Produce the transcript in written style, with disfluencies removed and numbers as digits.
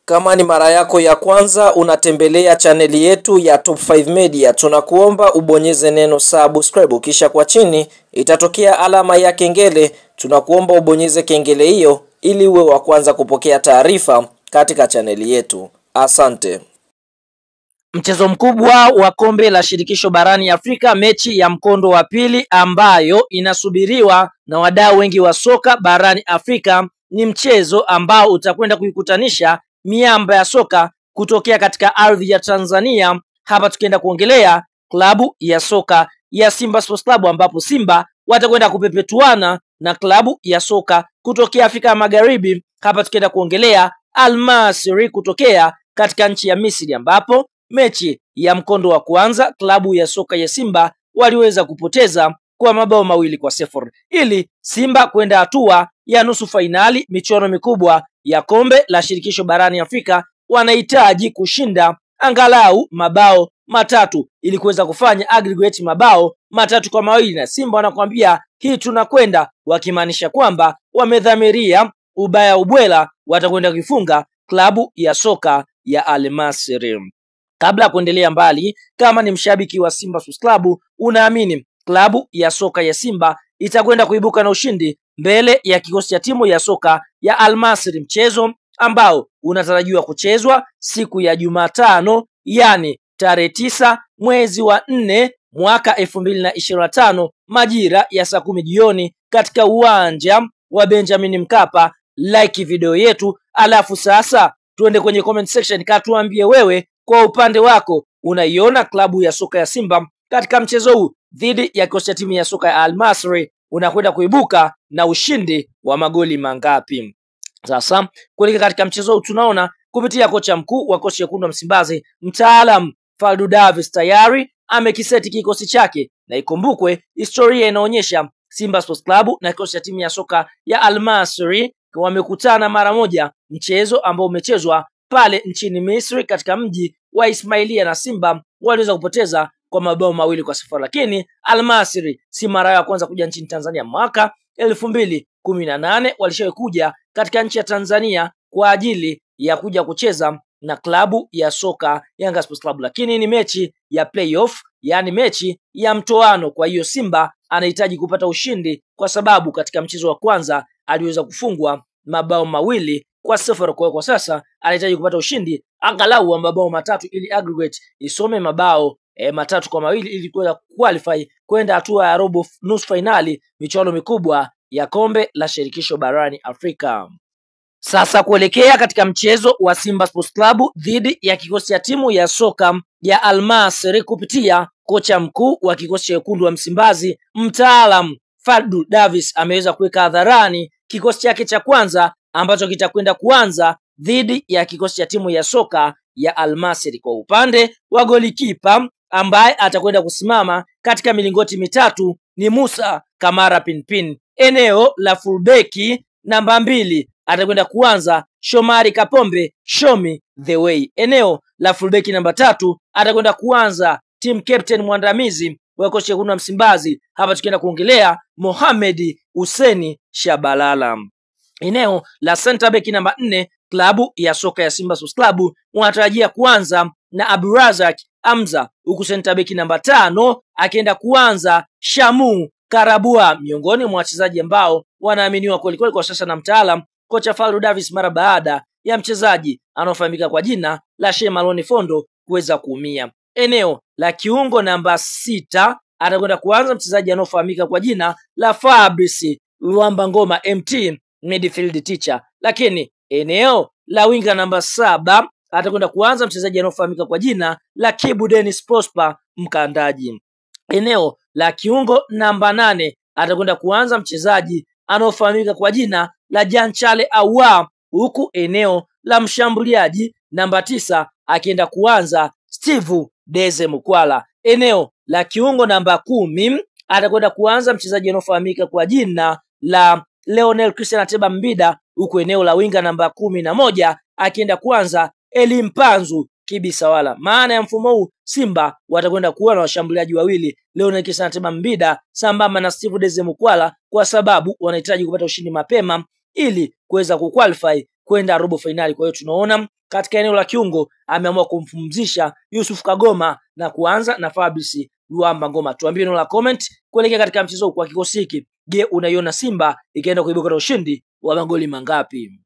Kama ni mara yako ya kwanza unatembelea chaneli yetu ya Top 5 Media, tunakuomba ubonyeze neno subscribe, kisha kwa chini itatokea alama ya kengele. Tunakuomba ubonyeze kengele hiyo ili uwe wa kwanza kupokea taarifa katika chaneli yetu. Asante. Mchezo mkubwa wa kombe la shirikisho barani Afrika, mechi ya mkondo wa pili ambayo inasubiriwa na wadau wengi wa soka barani Afrika, ni mchezo ambao utakwenda kuikutanisha miamba ya soka kutokea katika ardhi ya Tanzania. Hapa tukienda kuongelea klabu ya soka ya Simba Sports Club, ambapo Simba watakwenda kupepetuana na klabu ya soka kutokea Afrika ya Magharibi. Hapa tukienda kuongelea Al Masry kutokea katika nchi ya Misri, ambapo mechi ya mkondo wa kwanza klabu ya soka ya Simba waliweza kupoteza kwa mabao 2-0 ili Simba kwenda hatua ya nusu fainali michuano mikubwa ya kombe la shirikisho barani Afrika. Wanahitaji kushinda angalau mabao 3 ili kuweza kufanya aggregate mabao 3-2, na Simba wanakuambia hii tunakwenda, wakimaanisha kwamba wamedhamiria ubaya ubwela, watakwenda kuifunga klabu ya soka ya Al Masry. Kabla ya kuendelea mbali, kama ni mshabiki wa Simba Sports Club, unaamini klabu ya soka ya Simba itakwenda kuibuka na ushindi mbele ya kikosi cha timu ya soka ya Al Masry, mchezo ambao unatarajiwa kuchezwa siku ya Jumatano, yani tarehe 9 mwezi wa 4 mwaka 2025 majira ya saa 10 jioni katika uwanja wa Benjamin Mkapa. Like video yetu, alafu sasa tuende kwenye comment section, katuambie wewe kwa upande wako unaiona klabu ya soka ya Simba katika mchezo huu dhidi ya kikosi cha timu ya soka ya Al Masry unakwenda kuibuka na ushindi wa magoli mangapi? Sasa kuelekea katika mchezo huu, tunaona kupitia kocha mkuu wa kocha wekundu wa Msimbazi mtaalam Faldu Davis tayari amekiseti kikosi chake, na ikumbukwe historia inaonyesha Simba Sports Club na kikosi cha timu ya soka ya Al Masry wamekutana mara moja, mchezo ambao umechezwa pale nchini Misri katika mji wa Ismailia, na Simba waliweza kupoteza kwa mabao 2-0. Lakini Al Masry si mara ya kwanza kuja nchini Tanzania. Mwaka 2018 walishawahi kuja katika nchi ya Tanzania kwa ajili ya kuja kucheza na klabu ya soka Yanga Sports Club, lakini ni mechi ya playoff, yani mechi ya mtoano. Kwa hiyo Simba anahitaji kupata ushindi kwa sababu katika mchezo wa kwanza aliweza kufungwa mabao 2-0. Kwa sasa anahitaji kupata ushindi angalau wa mabao 3 ili aggregate isome mabao 3-2 ili kuweza qualify kwenda hatua ya robo nusu finali michuano mikubwa ya kombe la shirikisho barani Afrika. Sasa kuelekea katika mchezo wa Simba Sports Club dhidi ya kikosi cha timu ya soka ya Al Masry kupitia kocha mkuu wa kikosi cha wekundu wa Msimbazi mtaalam Faldu Davis ameweza kuweka hadharani kikosi chake cha kwanza ambacho kitakwenda kuanza dhidi ya kikosi cha timu ya soka ya Al Masry. Kwa upande wa golikipa ambaye atakwenda kusimama katika milingoti mitatu ni Musa Kamara Pinpin. Eneo la fullbeki namba 2 atakwenda kuanza Shomari Kapombe, show me the way. Eneo la fullbeki namba 3 atakwenda kuanza team captain mwandamizi wa kocha wekundu wa Msimbazi, hapa tukienda kuongelea Mohamed Hussein Shabalala. Eneo la center back namba 4 klabu ya soka ya Simba Sports Club wanatarajia kuanza na Abdurazak Hamza, huku center back namba 5 akienda kuanza Shamu Karabua, miongoni mwa wachezaji ambao wanaaminiwa kweli kwa sasa na mtaalam kocha Faldu Davis mara baada ya mchezaji anaofahamika kwa jina la Sheikh Malone Fondo kuweza kuumia. Eneo la kiungo namba 6 atakwenda kuanza mchezaji anaofahamika kwa jina la Fabrice Luamba Ngoma MT, midfield teacher. Lakini eneo la winga namba 7 atakwenda kuanza mchezaji anaofahamika kwa jina la Kibu Dennis Prosper mkandaji. Eneo la kiungo namba 8 atakwenda kuanza mchezaji anaofahamika kwa jina la Jean Charles Ahoua, huku eneo la mshambuliaji namba 9 akienda kuanza Steve Deze Mukwala. Eneo la kiungo namba 10 atakwenda kuanza mchezaji anaofahamika kwa jina la Leonel Christian Ateba Mbida, huku eneo la winga namba 11 akienda kuanza Elimpanzu Kibisawala. Maana ya mfumo huu, Simba watakwenda kuwa na washambuliaji wawili, Leonel Christian Ateba Mbida sambamba na Steve Deze Mukwala, kwa sababu wanahitaji kupata ushindi mapema ili kuweza kuqualify kwenda robo finali. Kwa hiyo tunaona katika eneo la kiungo ameamua kumpumzisha Yusuf Kagoma na kuanza na Fabrice Luamba Ngoma. Tuambie neno la comment kuelekea katika mchezo kwa kikosi hiki. Je, unaiona Simba ikaenda kuibuka na ushindi wa magoli mangapi?